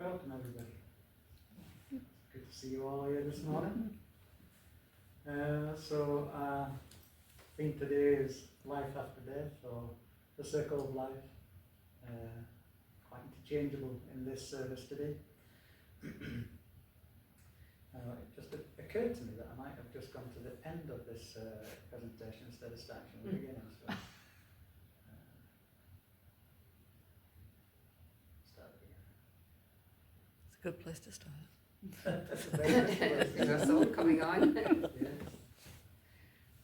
welcome everybody. Good to see you all here this morning. So theme today is life after death, or the circle of life. Quite interchangeable in this service today. It just occurred to me that I might have just gone to the end of this presentation instead of starting from the beginning. So, start again. It's a good place to start. That's a very good place. That's all coming on. Yeah.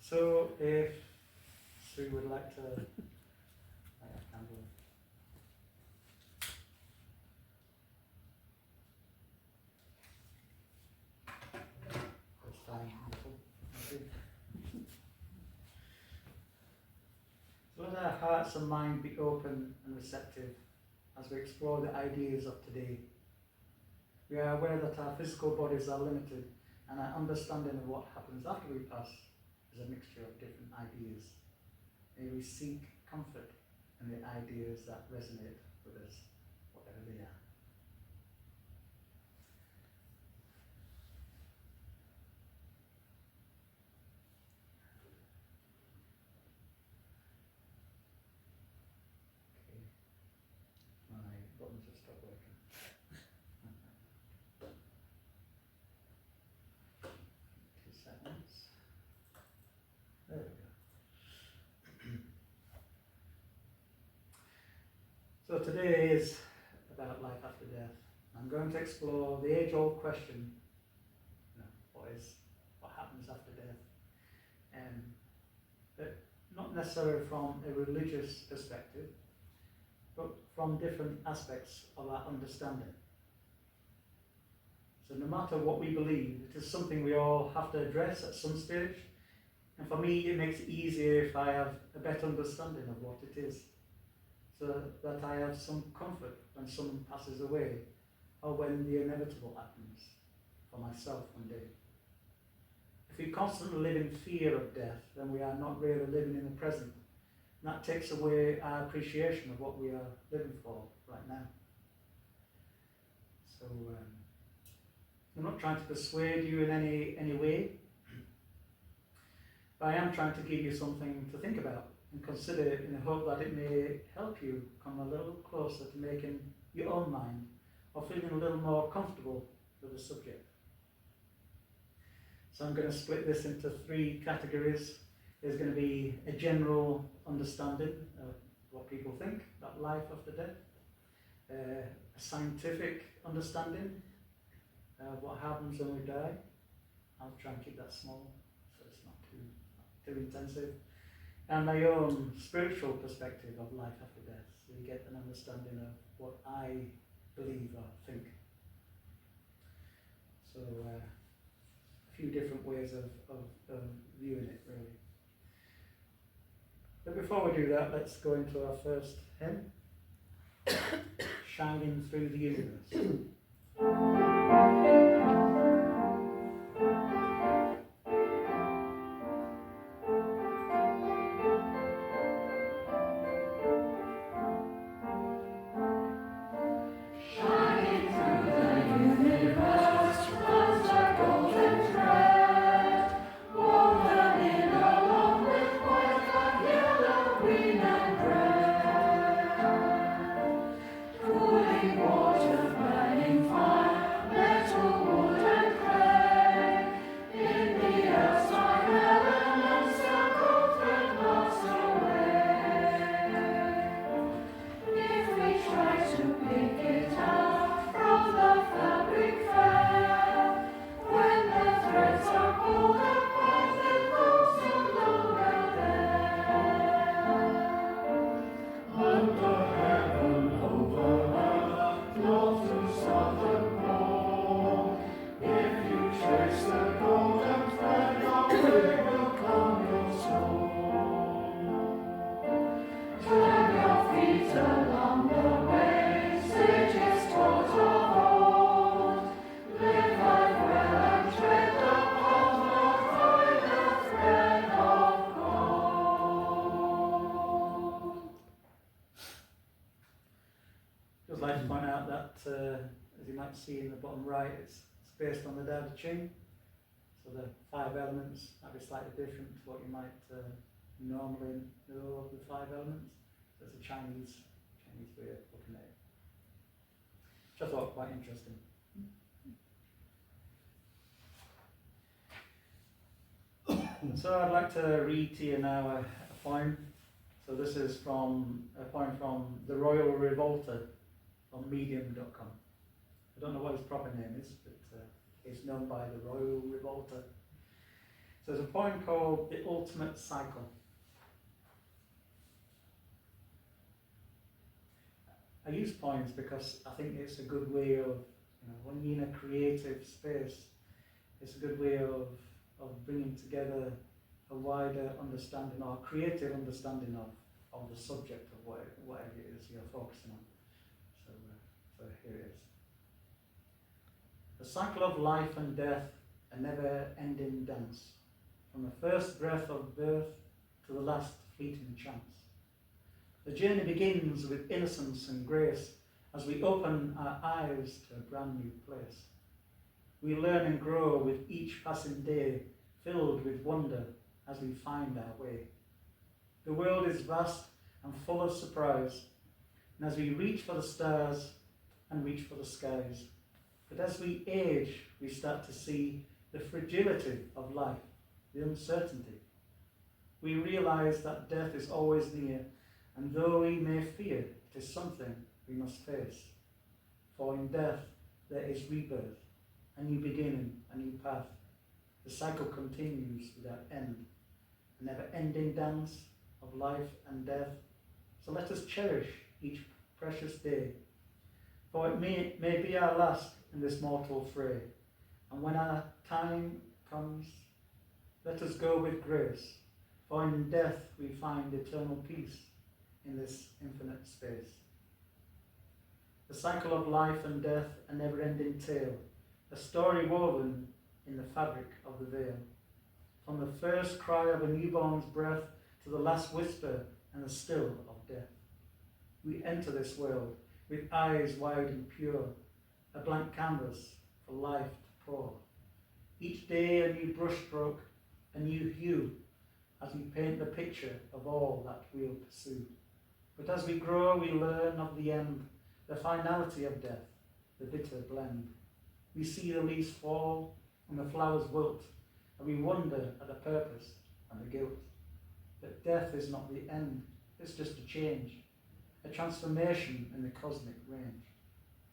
So if Sue would like to light a candle. First time. Thank you. So let our hearts and mind be open and receptive as we explore the ideas of today. We are aware that our physical bodies are limited, and our understanding of what happens after we pass is a mixture of different ideas. May we seek comfort in the ideas that resonate with us, whatever they are. Okay. My buttons have stopped working. 2 seconds. There we go. So today is about life after death. I'm going to explore the age-old question, what happens after death? But not necessarily from a religious perspective, but from different aspects of our understanding. So no matter what we believe, it is something we all have to address at some stage. And for me, it makes it easier if I have a better understanding of what it is, so that I have some comfort when someone passes away, or when the inevitable happens for myself one day. If we constantly live in fear of death, then we are not really living in the present. And that takes away our appreciation of what we are living for right now. So I'm not trying to persuade you in any way, but I am trying to give you something to think about and consider in the hope that it may help you come a little closer to making your own mind, or feeling a little more comfortable with the subject. So I'm going to split this into 3 categories. There's going to be a general understanding of what people think about life after death, a scientific understanding of what happens when we die. I'll try and keep that small so it's not too intensive. And my own spiritual perspective of life after death, so you get an understanding of what I believe or think. So a few different ways of viewing it, really. But before we do that, let's go into our first hymn, Shining Through the Universe. might see in the bottom right, it's based on the Tao Te Ching. So the 5 elements might be slightly different to what you might normally know of the 5 elements. So it's a Chinese way of looking at it, which I thought quite interesting. So I'd like to read to you now a poem. So this is from a poem from The Royal Revolter on medium.com. I don't know what his proper name is, but he's known by The Royal Revolter. So there's a poem called The Ultimate Cycle. I use poems because I think it's a good way of, when you're in a creative space, it's a good way of bringing together a wider understanding or creative understanding of the subject of whatever it is you're focusing on. So here it is. The cycle of life and death, a never-ending dance, from the first breath of birth to the last fleeting chance. The journey begins with innocence and grace as we open our eyes to a brand new place. We learn and grow with each passing day, filled with wonder as we find our way. The world is vast and full of surprise, and as we reach for the stars and reach for the skies. But as we age, we start to see the fragility of life, the uncertainty. We realize that death is always near, and though we may fear, it is something we must face. For in death there is rebirth, a new beginning, a new path. The cycle continues without end, a never-ending dance of life and death. So let us cherish each precious day, for it may be our last in this mortal fray. And when our time comes, let us go with grace, for in death we find eternal peace in this infinite space. The cycle of life and death, a never-ending tale, a story woven in the fabric of the veil. From the first cry of a newborn's breath to the last whisper and the still of death. We enter this world with eyes wide and pure, a blank canvas for life to pour. Each day a new brushstroke, a new hue, as we paint the picture of all that we'll pursue. But as we grow, we learn of the end, the finality of death, the bitter blend. We see the leaves fall and the flowers wilt, and we wonder at the purpose and the guilt. But death is not the end, it's just a change, a transformation in the cosmic range.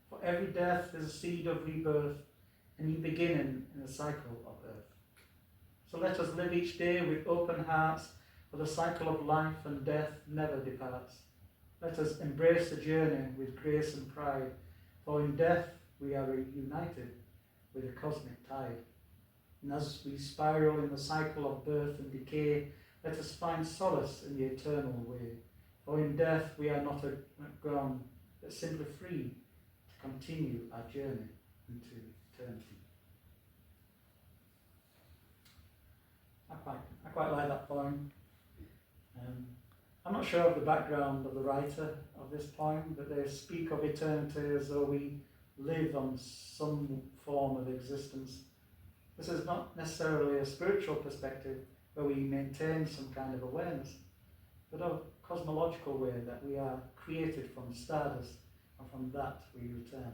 For every death is a seed of rebirth, a new beginning in the cycle of earth. So let us live each day with open hearts, for the cycle of life and death never departs. Let us embrace the journey with grace and pride, for in death we are united with the cosmic tide. And as we spiral in the cycle of birth and decay, let us find solace in the eternal way. For in death we are not gone, but simply free to continue our journey into eternity. I quite like that poem. I'm not sure of the background of the writer of this poem, but they speak of eternity as though we live on some form of existence. This is not necessarily a spiritual perspective where we maintain some kind of awareness, but a cosmological way that we are created from stardust, and from that we return.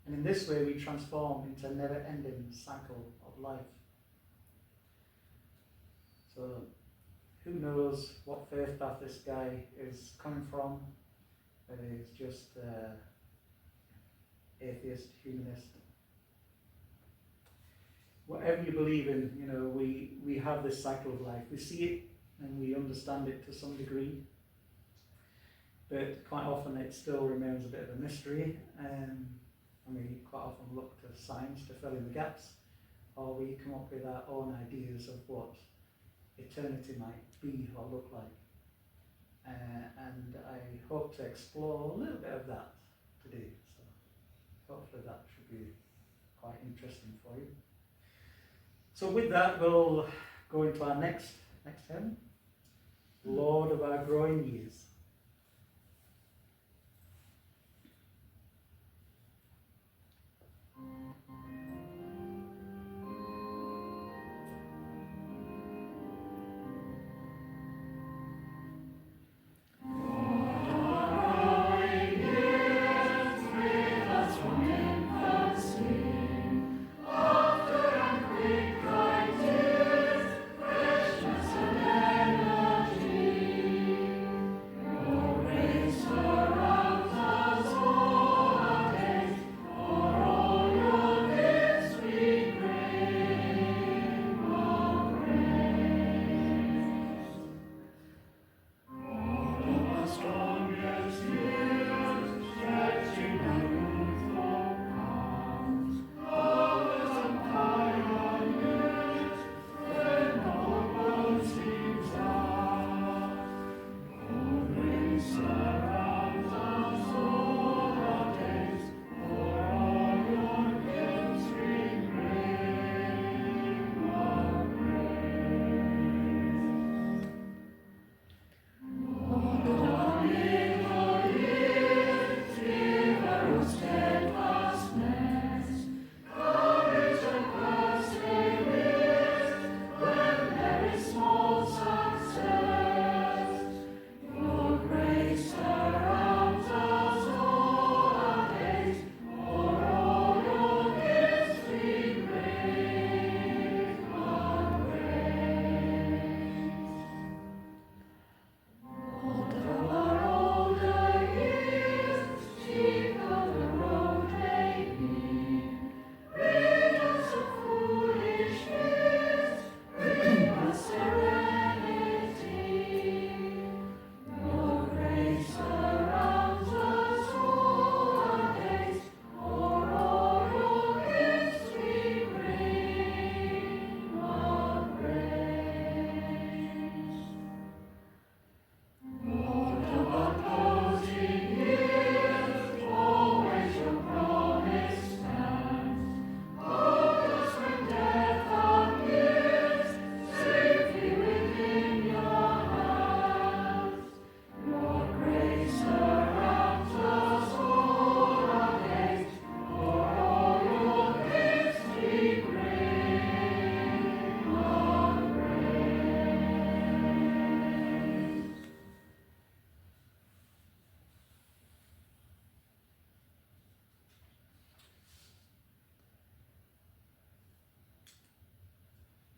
And in this way we transform into a never-ending cycle of life. So who knows what faith path this guy is coming from, whether he's just atheist, humanist. Whatever you believe in, we have this cycle of life. We see it and we understand it to some degree, but quite often it still remains a bit of a mystery, and we quite often look to science to fill in the gaps, or we come up with our own ideas of what eternity might be or look like. And I hope to explore a little bit of that today. So hopefully that should be quite interesting for you. So with that, we'll go into our next hymn, Lord of our growing years.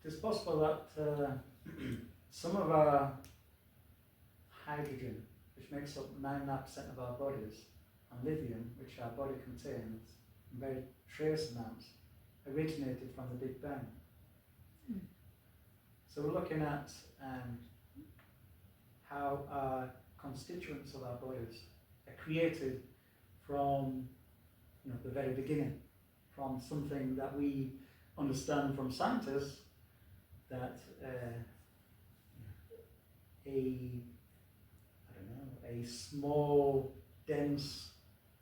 It is possible that some of our hydrogen, which makes up 99% of our bodies, and lithium, which our body contains, in very trace amounts, originated from the Big Bang. So we're looking at how our constituents of our bodies are created from the very beginning, from something that we understand from scientists that a small, dense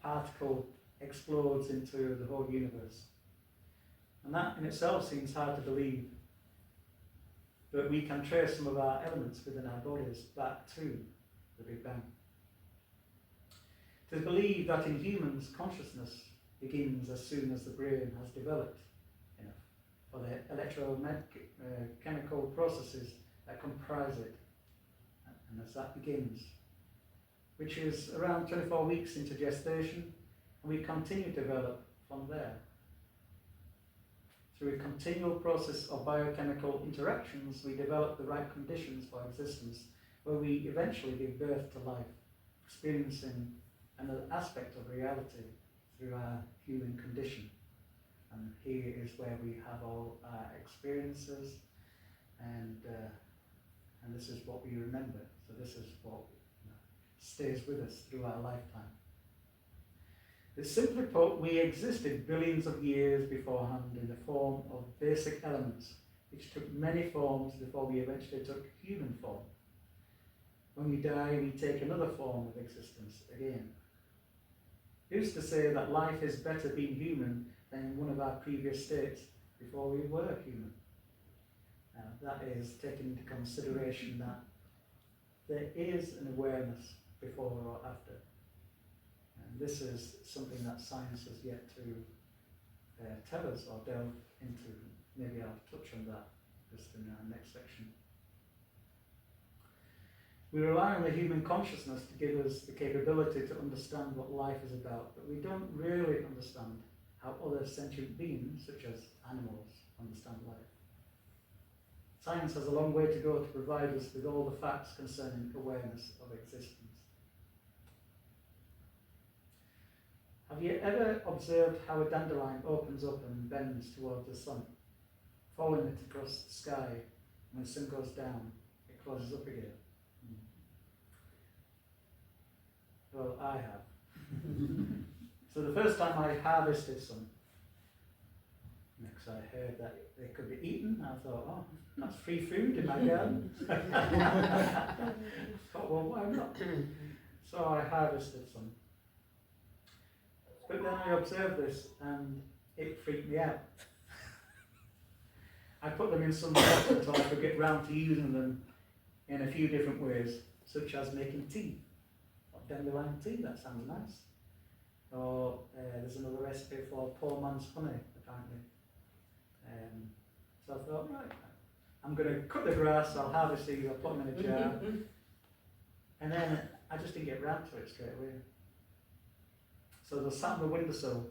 particle explodes into the whole universe. And that in itself seems hard to believe, but we can trace some of our elements within our bodies back to the Big Bang. It is believed that in humans, consciousness begins as soon as the brain has developed for the electrochemical processes that comprise it. And as that begins, which is around 24 weeks into gestation, and we continue to develop from there. Through a continual process of biochemical interactions, we develop the right conditions for existence, where we eventually give birth to life, experiencing another aspect of reality through our human condition. And here is where we have all our experiences, and this is what we remember. So this is what stays with us through our lifetime. But simply put, we existed billions of years beforehand in the form of basic elements, which took many forms before we eventually took human form. When we die, we take another form of existence again. Who's to say that life is better being human than in one of our previous states before we were human? That is taking into consideration that there is an awareness before or after. And this is something that science has yet to tell us or delve into. Maybe I'll touch on that just in our next section. We rely on the human consciousness to give us the capability to understand what life is about, but we don't really understand how other sentient beings, such as animals, understand life. Science has a long way to go to provide us with all the facts concerning awareness of existence. Have you ever observed how a dandelion opens up and bends towards the sun, following it across the sky, and when the sun goes down, it closes up again? Well, I have. So the first time I harvested some, because I heard that they could be eaten, I thought, oh, that's free food in my garden. Thought, well, why not? So I harvested some. But then I observed this and it freaked me out. I put them in some water until I could get round to using them in a few different ways, such as making tea. Dandelion tea, that sounds nice. Or there's another recipe for poor man's honey, apparently. So I thought, right, I'm going to cut the grass, I'll harvest these, I'll put them in a jar. And then I just didn't get round to it straight away. So they sat on the windowsill,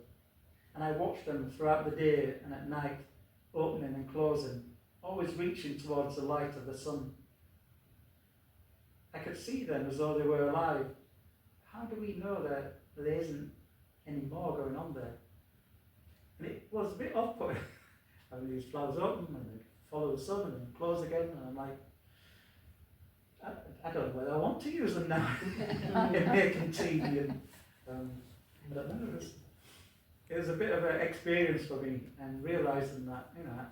and I watched them throughout the day and at night, opening and closing, always reaching towards the light of the sun. I could see them as though they were alive. How do we know that there isn't any more going on there? And it was a bit off-putting. Having these flowers open and they follow the sun and then close again, and I'm like, I don't know whether I want to use them now in making tea. And, I don't know. It was a bit of an experience for me, and realising that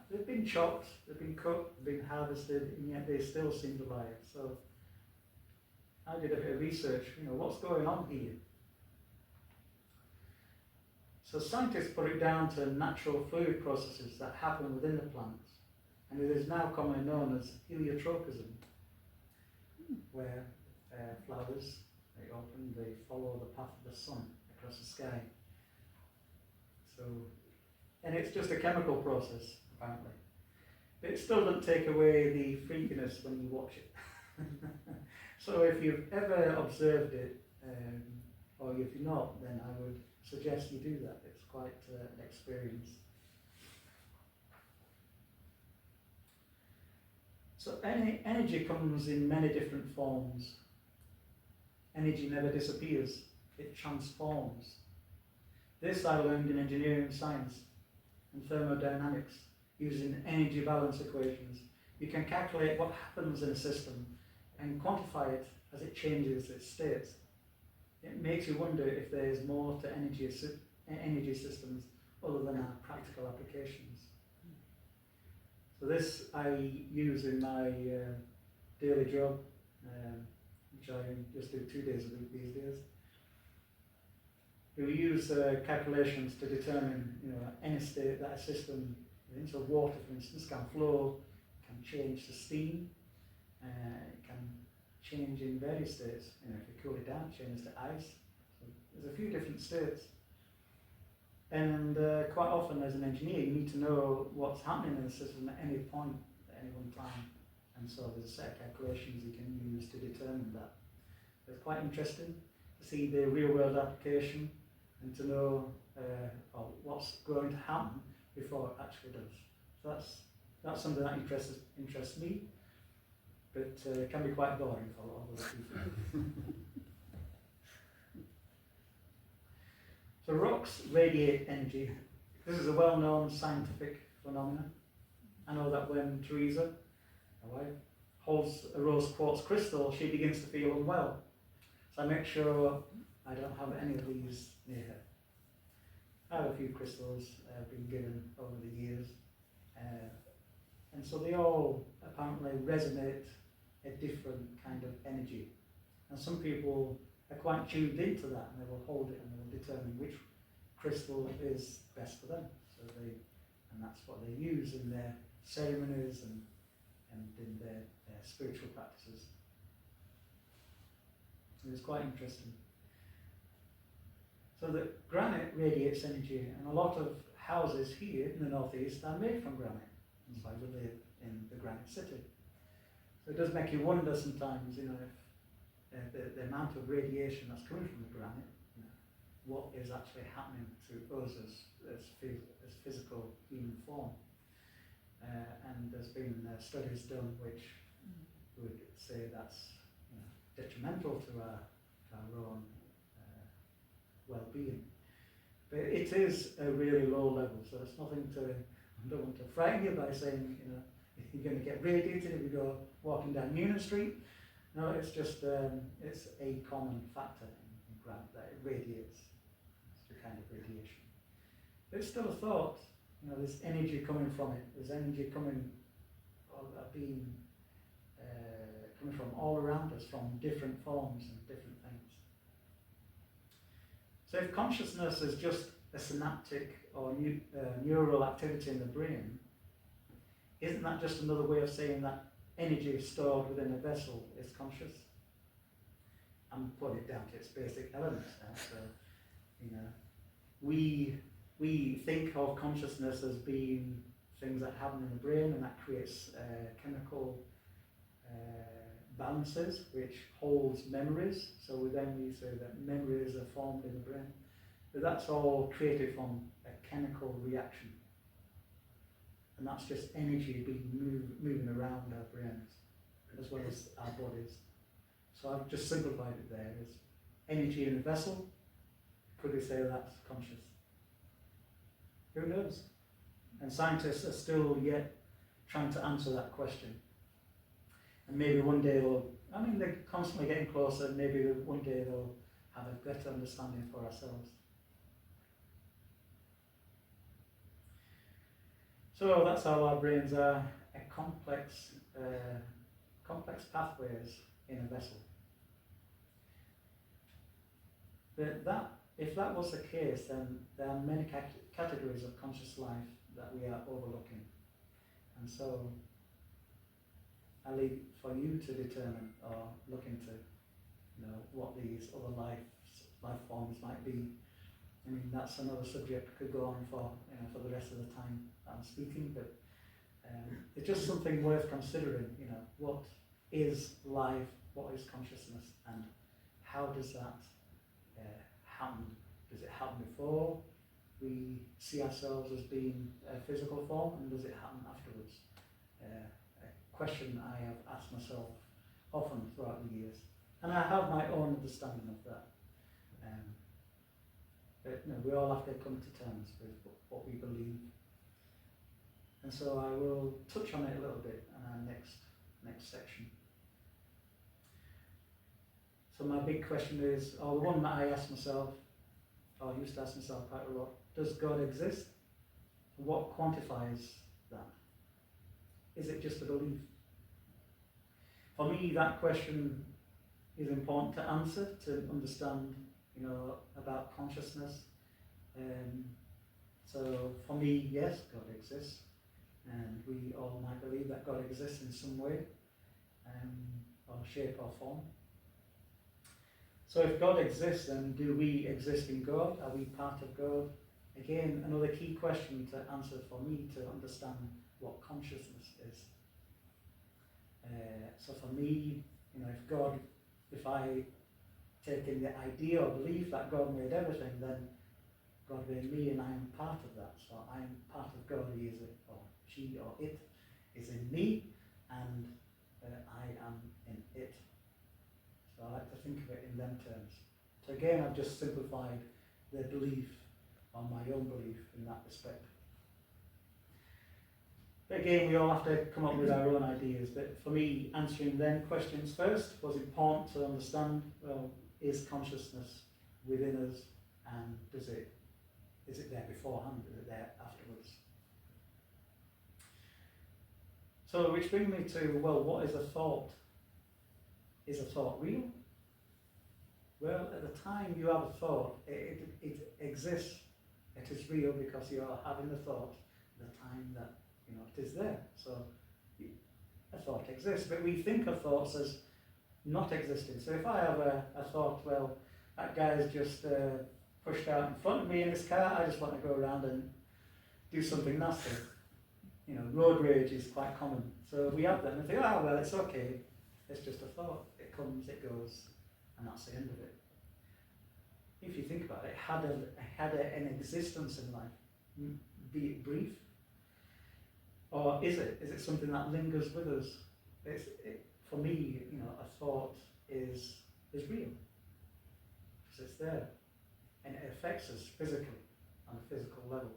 they've been chopped, they've been cut, they've been harvested, and yet they still seemed alive. So I did a bit of research. What's going on here? So scientists put it down to natural fluid processes that happen within the plants, and it is now commonly known as heliotropism, where flowers, they open, they follow the path of the sun across the sky. So, and it's just a chemical process, apparently. But it still doesn't take away the freakiness when you watch it. So if you've ever observed it, or if you're not, then I would suggest you do that. It's quite an experience. So energy comes in many different forms. Energy never disappears, it transforms. This I learned in engineering science and thermodynamics using energy balance equations. You can calculate what happens in a system and quantify it as it changes its state. It makes you wonder if there is more to energy systems other than our practical applications. So this I use in my daily job, which I just do 2 days a week these days. We use calculations to determine, any state that a system is in. So water, for instance, can flow, can change to steam, it can change in various states. If you cool it down, it changes to ice. So there's a few different states. And quite often as an engineer, you need to know what's happening in the system at any point, at any one time. And so there's a set of calculations you can use to determine that. It's quite interesting to see the real world application and to know what's going to happen before it actually does. So that's something that interests me, but can be quite boring for a lot of other people. So rocks radiate energy. This is a well-known scientific phenomenon. I know that when Teresa, my wife, holds a rose quartz crystal, she begins to feel unwell. So I make sure I don't have any of these near her. I have a few crystals been given over the years, and so they all apparently resonate a different kind of energy. And some people are quite tuned into that, and they will hold it and they will determine which crystal is best for them. And that's what they use in their ceremonies and in their spiritual practices. It was quite interesting. So that granite radiates energy, and a lot of houses here in the northeast are made from granite. That's why we live in the granite city. So it does make you wonder sometimes, if the amount of radiation that's coming from the granite, what is actually happening to us as physical human form. And there's been studies done which would say that's detrimental to our own well-being. But it is a really low level, so it's nothing I don't want to frighten you by saying, you're going to get radiated if you go walking down Union Street. No, it's just, it's a common factor in granite that it radiates. It's the kind of radiation. But it's still a thought, there's energy coming from it. There's energy coming from all around us, from different forms and different things. So if consciousness is just a synaptic or neural activity in the brain, isn't that just another way of saying that energy stored within a vessel is conscious? I'm putting it down to its basic elements now. So, we think of consciousness as being things that happen in the brain, and that creates chemical balances which holds memories. So we say that memories are formed in the brain. But that's all created from a chemical reaction. And that's just energy being moving around our brains as well as our bodies. So I've just simplified it there as energy in a vessel. Could we say that's conscious? Who knows? And scientists are still yet trying to answer that question. And maybe one day they're constantly getting closer, and maybe one day they'll have a better understanding for ourselves. So that's how our brains are, a complex pathways in a vessel. But if that was the case, then there are many categories of conscious life that we are overlooking. And so I leave for you to determine or look into what these other life forms might be. I mean, that's another subject we could go on for the rest of the time I'm speaking, but it's just something worth considering. What is life? What is consciousness? And how does that happen? Does it happen before we see ourselves as being a physical form, and does it happen afterwards? question I have asked myself often throughout the years. And I have my own understanding of that. But we all have to come to terms with what we believe. And so I will touch on it a little bit in our next section. So my big question is, or the one that I ask myself, or used to ask myself quite a lot, does God exist? What quantifies that? Is it just a belief? For me, that question is important to answer, to understand, about consciousness. So for me, yes, God exists, and we all might believe that God exists in some way, or shape or form. So if God exists, then do we exist in God? Are we part of God? Again, another key question to answer for me to understand what consciousness is. So for me, if I take in the idea or belief that God made everything, then God made me and I am part of that. So I am part of God, He is it, or she or it is in me, and I am in it. So I like to think of it in them terms. So again, I've just simplified the belief, or my own belief in that respect. But again, we all have to come up with our own ideas. But for me, answering them questions first was important to understand, is consciousness within us, and is it there beforehand, is it there afterwards? So which brings me to, what is a thought? Is a thought real? Well, at the time you have a thought, it exists. It is real because you are having the thought at the time that it is there. So a thought exists, but we think of thoughts as not existing. So if I have a thought, that guy's just pushed out in front of me in his car, I just want to go around and do something nasty. Road rage is quite common. So we have them and think, it's okay. It's just a thought. It comes, it goes, and that's the end of it. If you think about it, it had an existence in life, be it brief, or is it something that lingers with us? For me, a thought is real, because it's there, and it affects us physically, on a physical level.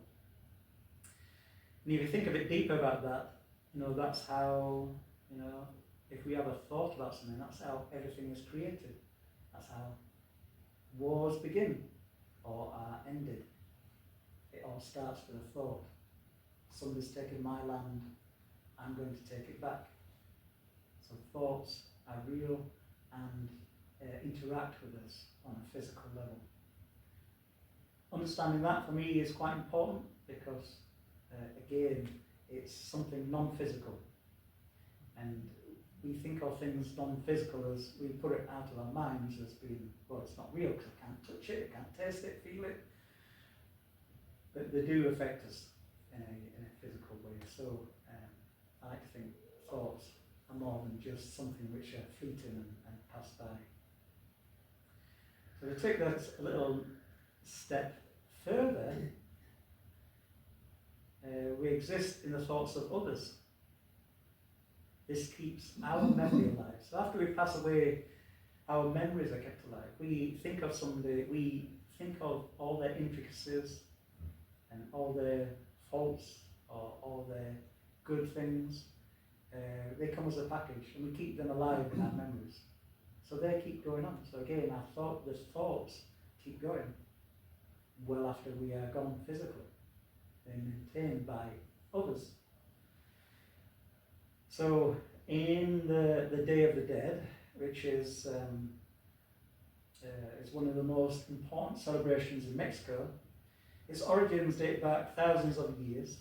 And if you think a bit deeper about that, that's how, if we have a thought about something, that's how everything is created. That's how wars begin or are ended. It all starts with a thought. Somebody's taken my land, I'm going to take it back. So thoughts are real and interact with us on a physical level. Understanding that for me is quite important because, again, it's something non-physical. And we think of things non-physical as we put it out of our minds as being, it's not real because I can't touch it, I can't taste it, feel it. But they do affect us in a physical way. So I like to think thoughts are more than just something which are fleeting and pass by. So to take that a little step further, we exist in the thoughts of others. This keeps our memory alive. So after we pass away, our memories are kept alive. We think of somebody, we think of all their intricacies and all their faults or all their good things. They come as a package and we keep them alive in our memories. So they keep going on. So again, the thoughts keep going well after we are gone physically. They're maintained by others. So in the Day of the Dead, which is one of the most important celebrations in Mexico, its origins date back thousands of years.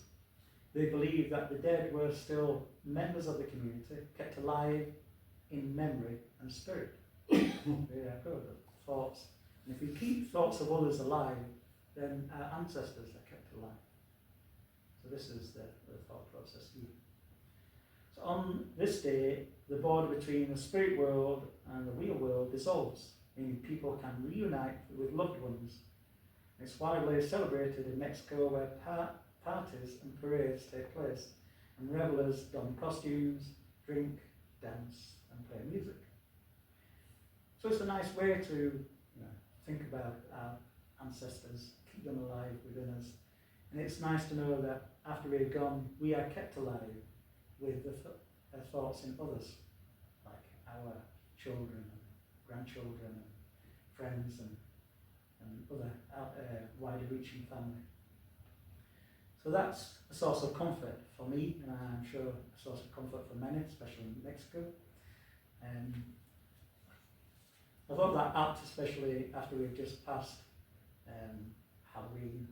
They believe that the dead were still members of the community, kept alive in memory and spirit. There you go, the thoughts. And if we keep thoughts of others alive, then our ancestors are kept alive. So this is the thought process here. So on this day, the border between the spirit world and the real world dissolves, meaning people can reunite with loved ones. It's widely celebrated in Mexico where parties and parades take place, and revelers don costumes drink, dance, and play music. So it's a nice way to think about our ancestors, keep them alive within us. And it's nice to know that after we're gone, we are kept alive with the thoughts in others, like our children and grandchildren and friends and other wider reaching family. So that's a source of comfort for me, and I'm sure a source of comfort for many, especially in Mexico. I thought that apt, especially after we've just passed Halloween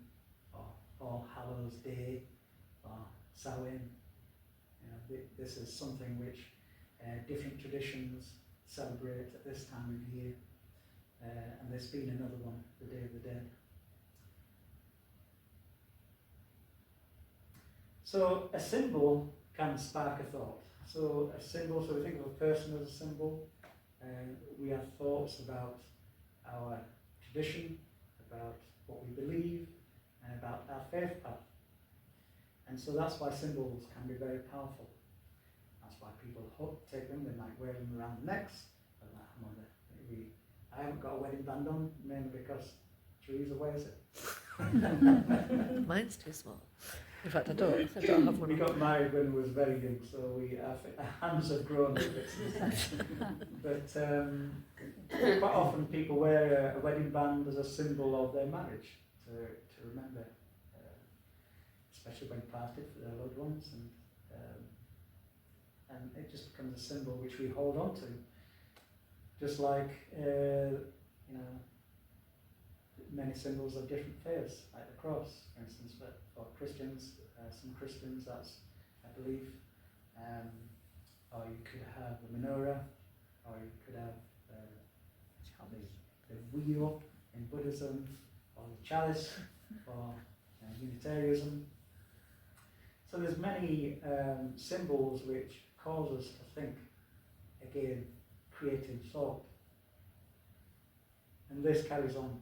or All Hallows Day or Samhain. This is something which different traditions celebrate at this time of year, and there's been another one, the Day of the Dead. So a symbol can spark a thought. So a symbol, so we think of a person as a symbol. We have thoughts about our tradition, about what we believe, and about our faith path. And so that's why symbols can be very powerful. That's why people take them, they might wear them around the necks. I haven't got a wedding band on, mainly because Teresa wears it. Mine's too small. In fact, I don't have one. We got married when we was very young, so our hands have grown a bit since then. But quite often people wear a wedding band as a symbol of their marriage, to remember, especially when parted for their loved ones, and it just becomes a symbol which we hold on to. Just like many symbols of different faiths, like the cross, for instance, but for Christians, some Christians, that's a belief. Or you could have the menorah, or you could have the wheel in Buddhism, or the chalice for Unitarianism. So there's many symbols which cause us to think, again, creating thought. And this carries on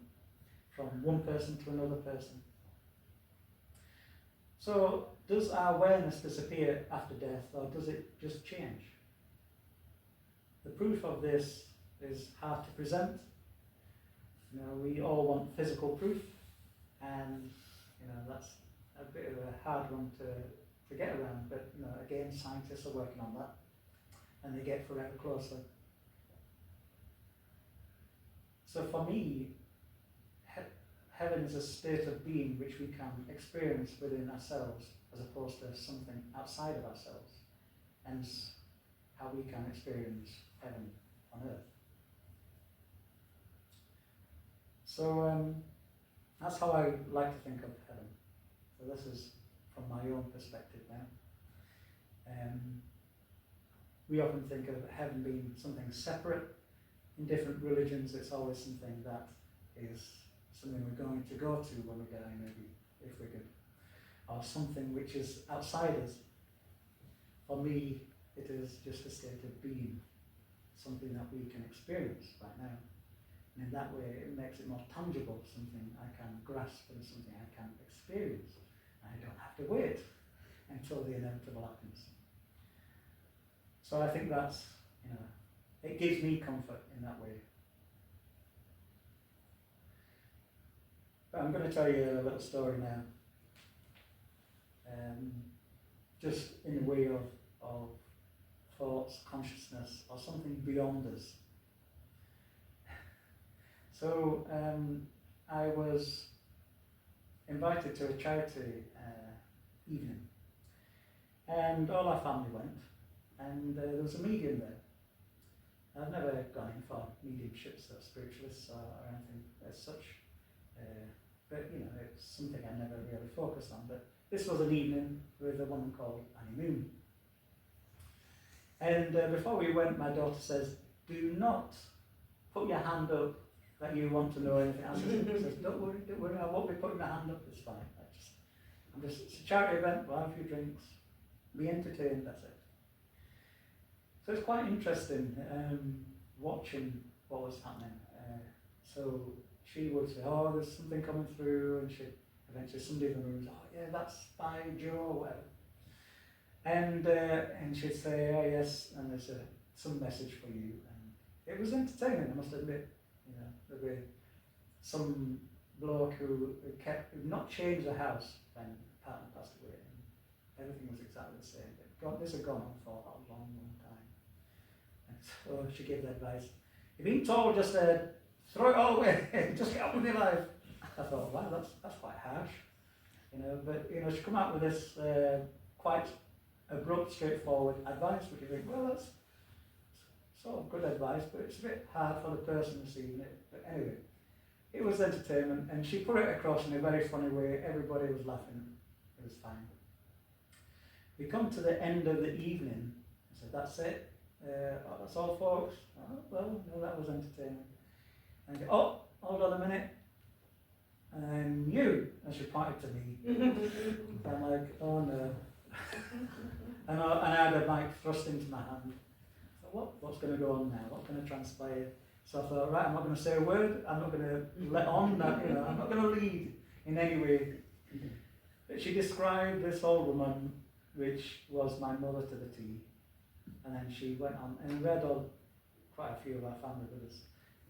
from one person to another person. So does our awareness disappear after death, or does it just change? The proof of this is hard to present. We all want physical proof, and that's a bit of a hard one to get around, but again, scientists are working on that, and they get forever closer. So for me, heaven is a state of being which we can experience within ourselves, as opposed to something outside of ourselves, hence how we can experience heaven on earth. So that's how I like to think of heaven. So this is from my own perspective now. We often think of heaven being something separate. In different religions, it's always something that is something we're going to go to when we die, maybe, if we're good. Or something which is outside us. For me, it is just a state of being, something that we can experience right now. And in that way, it makes it more tangible, something I can grasp and something I can experience. I don't have to wait until the inevitable happens. So I think that's, it gives me comfort in that way. But I'm going to tell you a little story now. Just in the way of thoughts, consciousness, or something beyond us. So I was invited to a charity evening, and all our family went, and there was a medium there. I've never gone in for mediumships or spiritualists or anything as such, but it's something I never really focused on. But this was an evening with a woman called Annie Moon. And before we went, my daughter says, "Do not put your hand up that you want to know anything." I says, don't worry, I won't be putting my hand up, it's fine. It's a charity event, we'll have a few drinks, be entertained, that's it. So it's quite interesting watching what was happening. So she would say, "Oh, there's something coming through," and eventually somebody in the room would say, "Oh yeah, that's by Joe," or whatever. And she'd say, oh yes, and there's some message for you. And it was entertaining, I must admit. You know, there'd be some bloke who who'd not changed the house when the partner passed away. And everything was exactly the same. This had gone on for a long, long time. And so she gave the advice, you've been told just throw it all away, just get on with your life. I thought, wow, that's quite harsh. You know, but you know, she come out with this quite abrupt, straightforward advice, which you think, well, that's sort of good advice, but it's a bit hard for the person receiving it. But anyway, it was entertainment, and she put it across in a very funny way. Everybody was laughing. It was fine. We come to the end of the evening. I said, that's it? That's all, folks? Oh, well, no, that was entertaining. And I go, oh, hold on a minute. And you, and she pointed to me. I'm like, oh no. and I had a mic thrust into my hand. So what's going to go on now? What's going to transpire? So I thought, right, I'm not going to say a word. I'm not going to let on that, you know, I'm not going to lead in any way. But she described this old woman, which was my mother to the T. And then she went on and read on quite a few of our family with us.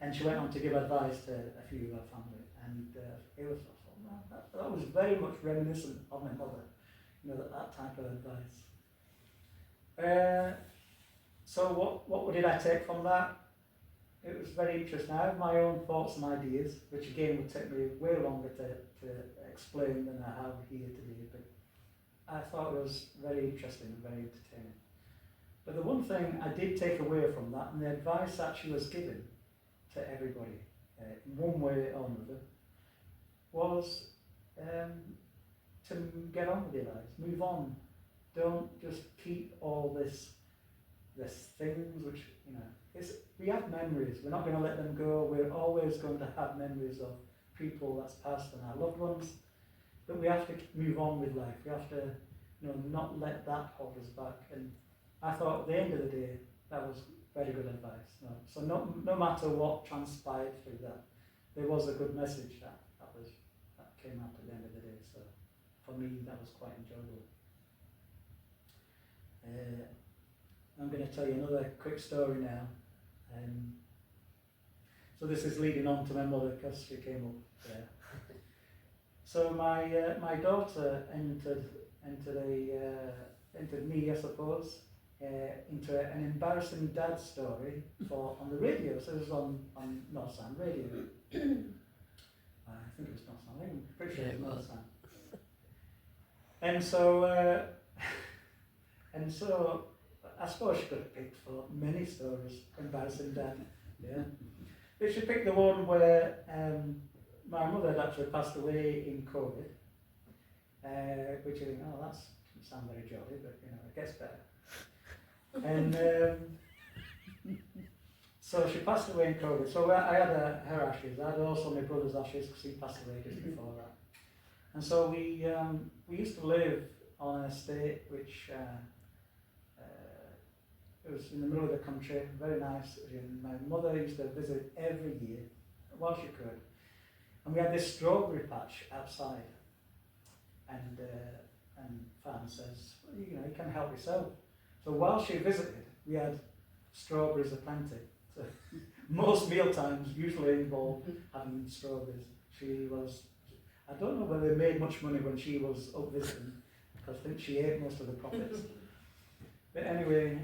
And she went on to give advice to a few of our family. And it was, I thought, wow, that was very much reminiscent of my mother, you know, that type of advice. So what did I take from that? It was very interesting. I have my own thoughts and ideas, which again would take me way longer to explain than I have here today, but I thought it was very interesting and very entertaining. But the one thing I did take away from that, and the advice that she was giving to everybody, in one way or another, was to get on with your lives, move on. Don't just keep all this things which, you know, we have memories. We're not going to let them go. We're always going to have memories of people that's passed and our loved ones. But we have to move on with life. We have to, you know, not let that hold us back. And I thought at the end of the day, that was very good advice. No. So no matter what transpired through that, there was a good message that came out at the end of the day. So for me, that was quite enjoyable. I'm going to tell you another quick story now. So this is leading on to my mother because she came up there. So my daughter entered me, I suppose, into an embarrassing dad story on the radio. So it was on North Sound Radio. I think it was North Sound. I'm pretty sure it was North Sound. And so I suppose she could have picked for many stories, embarrassing dad. Yeah. But she picked the one where my mother had actually passed away in COVID, which you think, oh, that doesn't sound very jolly, but you know, it gets better. And so she passed away in COVID. So I had her ashes. I had also my brother's ashes because he passed away just before that. And so we used to live on an estate which it was in the middle of the country, very nice. And my mother used to visit every year, while she could. And we had this strawberry patch outside. And Fan says, well, you know, you can help yourself. So while she visited, we had strawberries aplenty. So most meal times usually involved having strawberries. I don't know whether they made much money when she was up visiting, because I think she ate most of the profits. But anyway,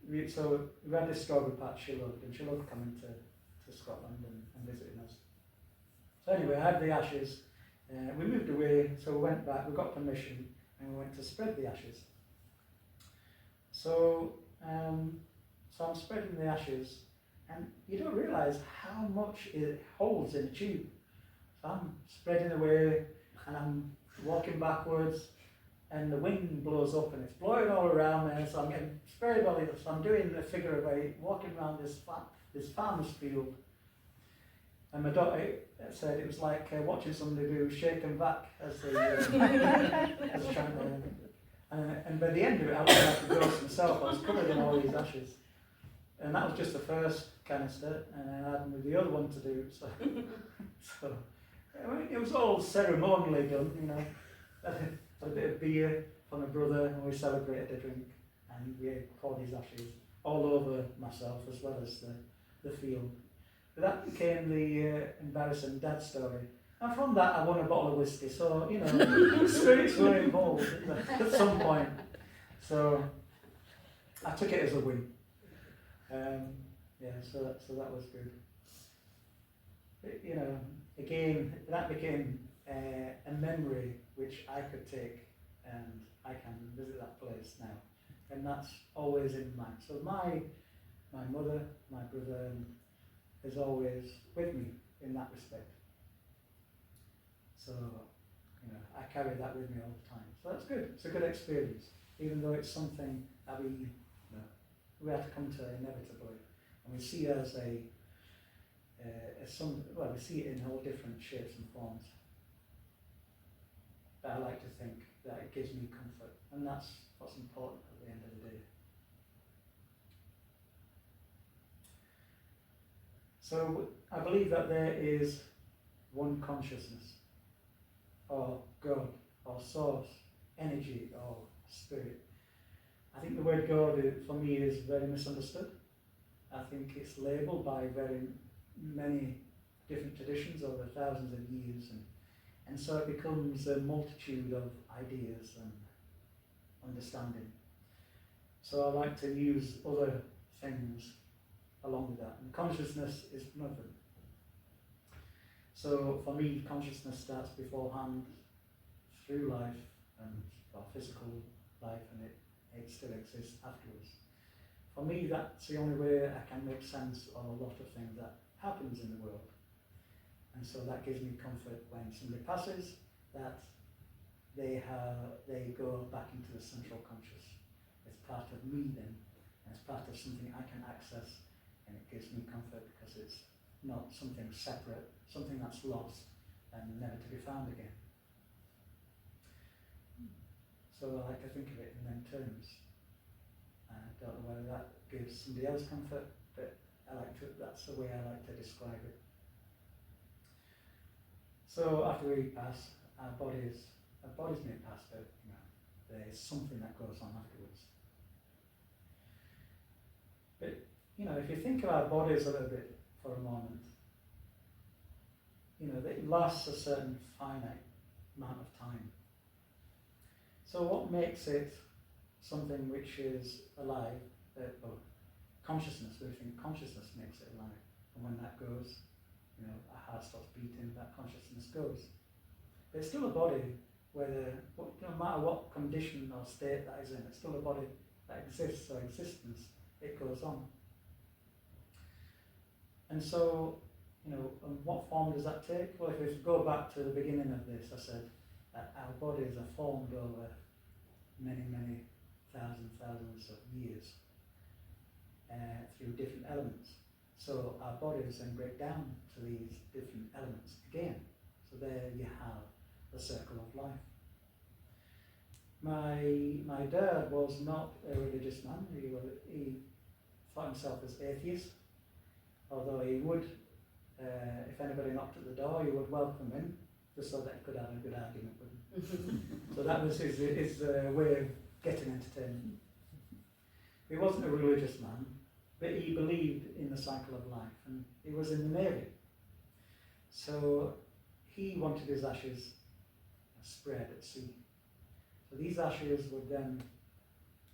we had this strawberry patch she loved, and she loved coming to Scotland and visiting us. So anyway, I had the ashes. We moved away, so we went back, we got permission, and we went to spread the ashes. So I'm spreading the ashes, and you don't realise how much it holds in a tube. So I'm spreading away, and I'm walking backwards, and the wind blows up, and it's blowing all around there, so I'm getting sprayed by it. So I'm doing the figure of 8, walking around this farmer's field. And my daughter said it was like watching somebody do shake and back as they as trying to. And by the end of it, I looked like a ghost myself. I was covered in all these ashes, and that was just the first canister, and I had the other one to do. So I mean, it was all ceremonially done, you know. I had a bit of beer, for my brother, and we celebrated a drink, and we poured his ashes all over myself as well as the field. But that became the embarrassing dad story. And from that, I won a bottle of whiskey. So, you know, spirits were involved at some point. So, I took it as a win. So that was good. But, you know, again, that became a memory which I could take, and I can visit that place now. And that's always in mind. So my mother, my brother, is always with me in that respect. So, you know, I carry that with me all the time. So that's good. It's a good experience, even though it's something that we have to come to inevitably. And we see it as we see it in all different shapes and forms. But I like to think that it gives me comfort, and that's what's important at the end of the day. So I believe that there is one consciousness, or God, or source, energy, or spirit. I think the word God, for me, is very misunderstood. I think it's labelled by very many different traditions over thousands of years, and so it becomes a multitude of ideas and understanding. So I like to use other things along with that, and consciousness is one of them. So for me, consciousness starts beforehand through life and physical life, and it still exists afterwards. For me, that's the only way I can make sense of a lot of things that happens in the world. And so that gives me comfort when somebody passes, that they go back into the central conscious. It's part of me then, and it's part of something I can access, and it gives me comfort because it's not something separate, something that's lost and never to be found again. So I like to think of it in them terms. I don't know whether that gives somebody else comfort, but that's the way I like to describe it. So after we pass, our bodies may pass, but you know, there's something that goes on afterwards. But you know, if you think of our bodies a little bit for a moment, you know, it lasts a certain finite amount of time. So what makes it something which is alive? Consciousness. We think consciousness makes it alive, and when that goes, you know, our heart stops beating, that consciousness goes. But it's still a body where, no matter what condition or state that is in, it's still a body that exists, or existence, it goes on. And so, you know, and what form does that take? Well, if we go back to the beginning of this, I said that our bodies are formed over many, many thousands of years through different elements. So our bodies then break down to these different elements again. So there you have the circle of life. My dad was not a religious man. He thought himself as atheist, although he would, if anybody knocked at the door, he would welcome him, just so that he could have a good argument with them. So that was his way of getting entertainment. He wasn't a religious man, but he believed in the cycle of life, and he was in the Navy. So he wanted his ashes spread at sea. So these ashes would then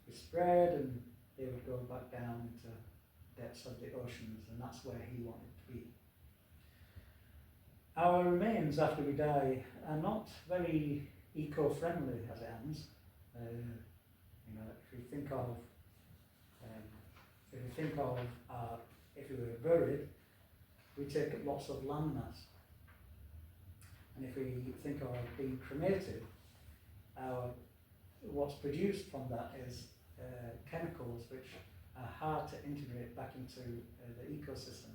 be spread, and they would go back down into depths of the oceans, and that's where he wanted to be. Our remains after we die are not very eco-friendly as it happens. You know, if we think of if we were buried, we take up lots of land mass. And if we think of being cremated, what's produced from that is chemicals which are hard to integrate back into the ecosystem.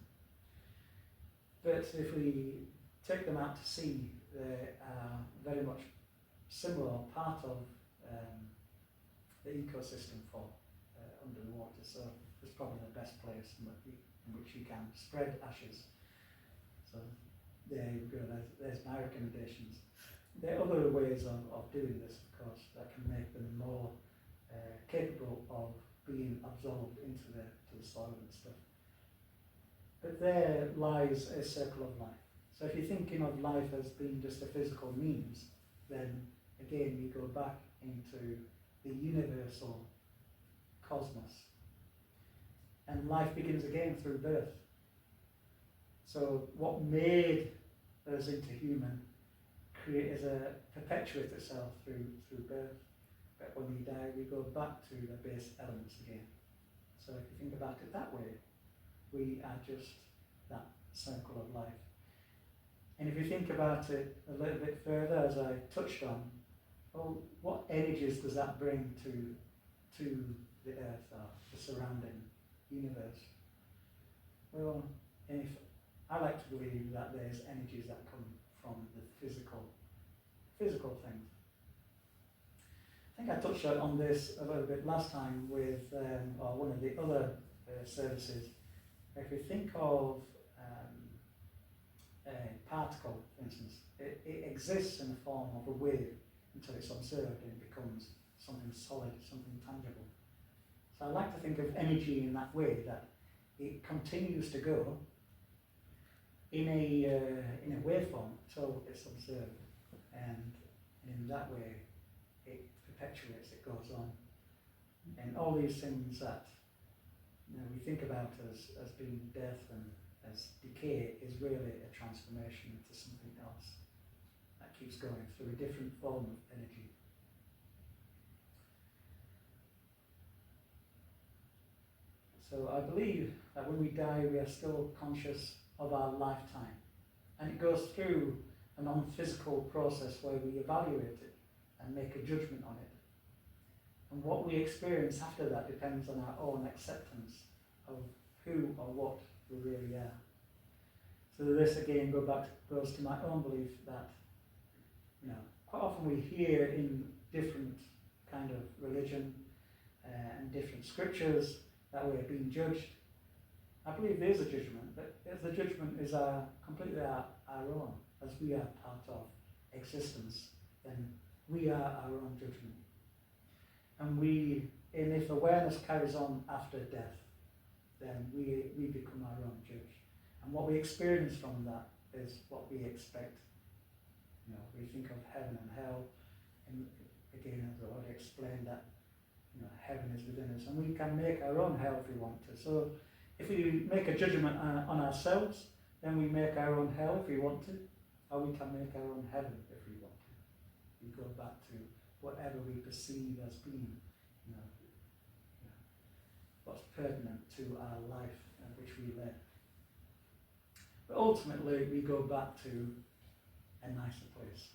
But if we take them out to sea, they are very much similar, part of the ecosystem for under the water. So it's probably the best place in which you can spread ashes. So there you go, there's my recommendations. there are other ways of doing this, of course, that can make them more capable of being absorbed into the soil and stuff. But there lies a circle of life. So if you're thinking of life as being just a physical means, then again we go back into the universal cosmos. And life begins again through birth. So what made us into human perpetuates itself through birth. But when we die, we go back to the base elements again. So if you think about it that way, we are just that circle of life. And if you think about it a little bit further, as I touched on, well, what energies does that bring to the earth or the surrounding universe? Well, if I like to believe that there's energies that come from the physical things. I think I touched on this a little bit last time with or one of the other services. If you think of a particle, for instance, it exists in the form of a wave until it's observed and it becomes something solid, something tangible. So I like to think of energy in that way, that it continues to go in a waveform until it's observed, and in that way it perpetuates, it goes on. And all these things that we think about as being death and as decay is really a transformation into something else that keeps going through a different form of energy. So I believe that when we die, we are still conscious of our lifetime. And it goes through a non-physical process where we evaluate it and make a judgment on it. And what we experience after that depends on our own acceptance of who or what we really are. So this again goes to my own belief that, quite often we hear in different kind of religion and different scriptures that we are being judged. I believe there is a judgment, but if the judgment is completely our own, as we are part of existence, then we are our own judgment. And if awareness carries on after death, then we become our own judge. And what we experience from that is what we expect. We think of heaven and hell, and again, as I already explained, that heaven is within us, and we can make our own hell if we want to. So if we make a judgment on ourselves, then we make our own hell if we want to, or we can make our own heaven if we want to. We go back to whatever we perceive as being, what's pertinent to our life which we live. But ultimately, we go back to a nicer place,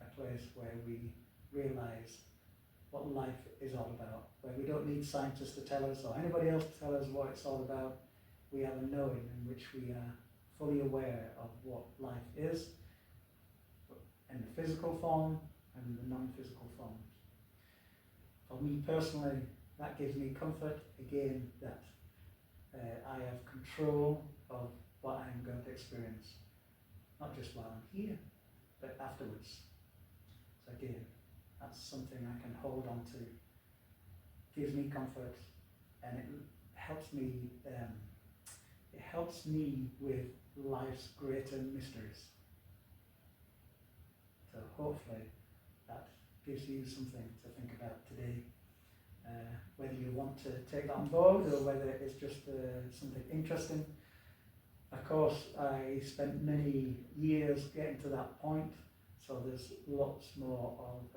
a place where we realize what life is all about, where we don't need scientists to tell us or anybody else to tell us what it's all about. We have a knowing in which we are fully aware of what life is in the physical form and the non-physical forms. For me personally, that gives me comfort, again, that I have control of what I am going to experience, not just while I'm here, but afterwards. So again, that's something I can hold on to, gives me comfort, and it helps me with life's greater mysteries. So hopefully that gives you something to think about today, whether you want to take that on board or whether it's just something interesting. Of course, I spent many years getting to that point, so there's lots more of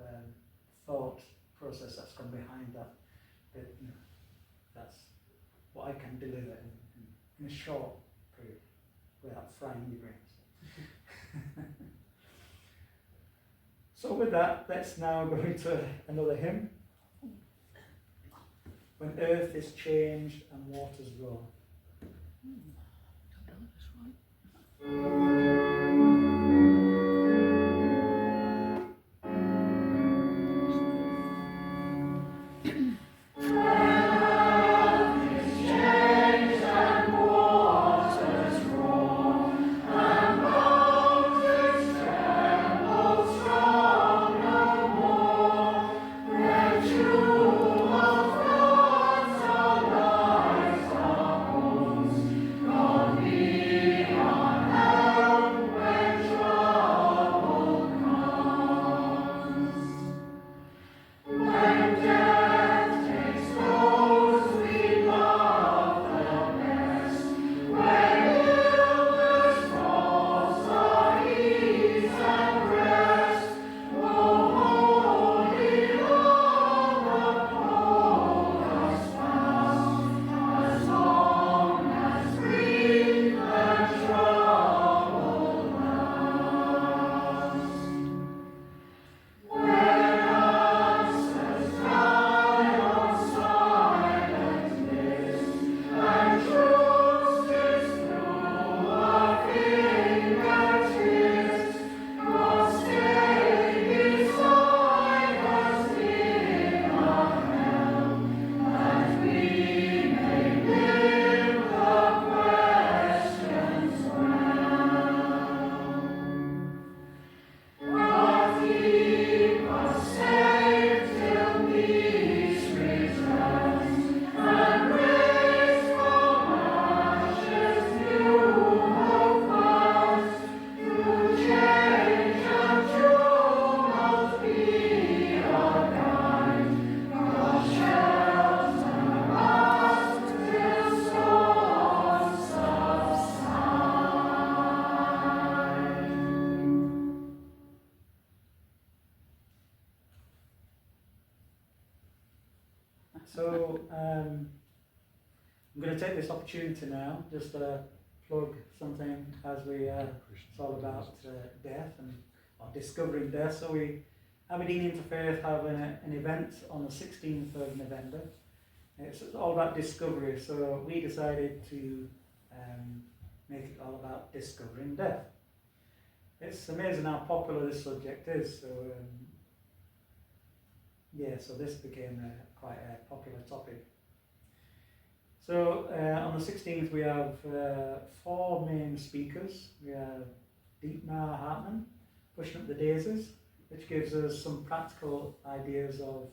thought process that's gone behind that. But that's what I can deliver in a short period without frying your brains. So with that, let's now go into another hymn. When earth is changed and waters roll. Don't know this one. Strong I'm going to take this opportunity now just to plug something as we it's all about death and or discovering death. So we Aberdeen Interfaith have an event on the 16th of November. It's all about discovery. So we decided to make it all about discovering death. It's amazing how popular this subject is. So so this became quite a popular topic. So on the 16th we have 4 main speakers. We have Dietmar Hartmann, Pushing Up the Daisies, which gives us some practical ideas of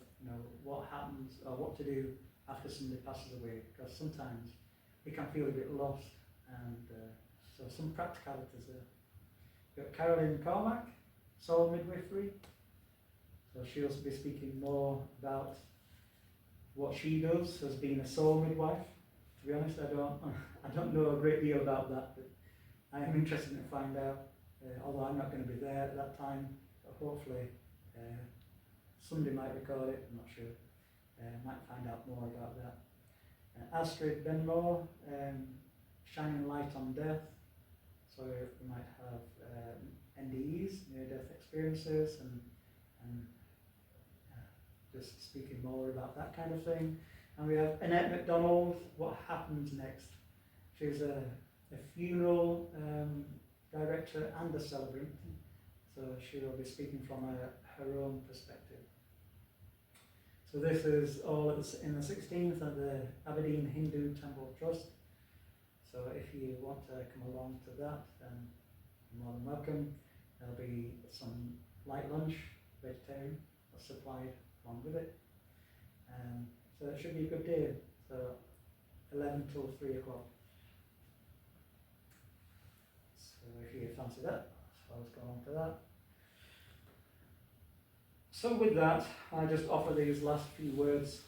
what happens or what to do after somebody passes away, because sometimes we can feel a bit lost, and so some practicalities there. We've got Carolyn Cormack, Soul Midwifery. So she'll be speaking more about what she does as being a soul midwife. To be honest, I don't know a great deal about that, but I am interested to find out. Although I'm not going to be there at that time, but hopefully somebody might record it. I'm not sure. Might find out more about that. Astrid Benmore, Shining Light on Death. So we might have NDEs, near-death experiences, and just speaking more about that kind of thing. And we have Annette MacDonald, What Happens Next. She's a funeral director and a celebrant, so she will be speaking from her own perspective. So this is all in the 16th at the Aberdeen Hindu Temple Trust. So if you want to come along to that, then you're more than welcome. There'll be some light lunch, vegetarian, supplied along with it. So it should be a good day. So 11 till 3 o'clock. So if you fancy that, so let's go on to that. So with that, I just offer these last few words.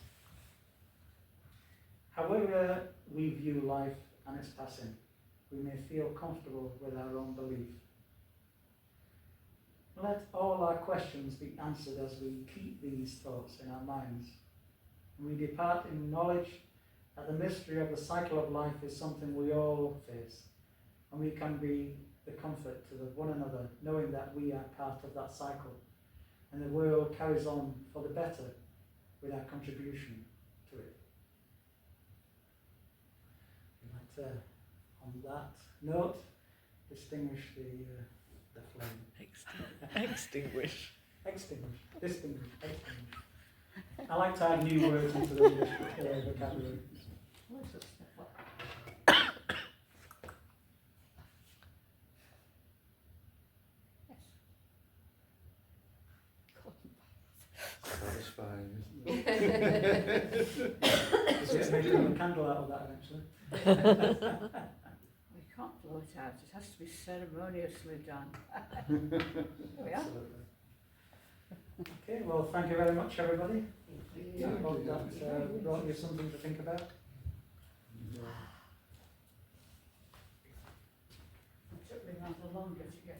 However we view life and its passing, we may feel comfortable with our own belief. Let all our questions be answered as we keep these thoughts in our minds, and we depart in knowledge that the mystery of the cycle of life is something we all face, and we can be the comfort to one another, knowing that we are part of that cycle, and the world carries on for the better with our contribution to it. We'd like to, on that note, distinguish the flame. Extinguish. Extinguish. Distinguish. Extinguish. I like to add new words into the English vocabulary. Satisfying, isn't it? Just make a candle out of that eventually. We can't blow it out, it has to be ceremoniously done. There we are. Absolutely. Okay, well, thank you very much, everybody. I hope that brought you something to think about. It took me rather longer to get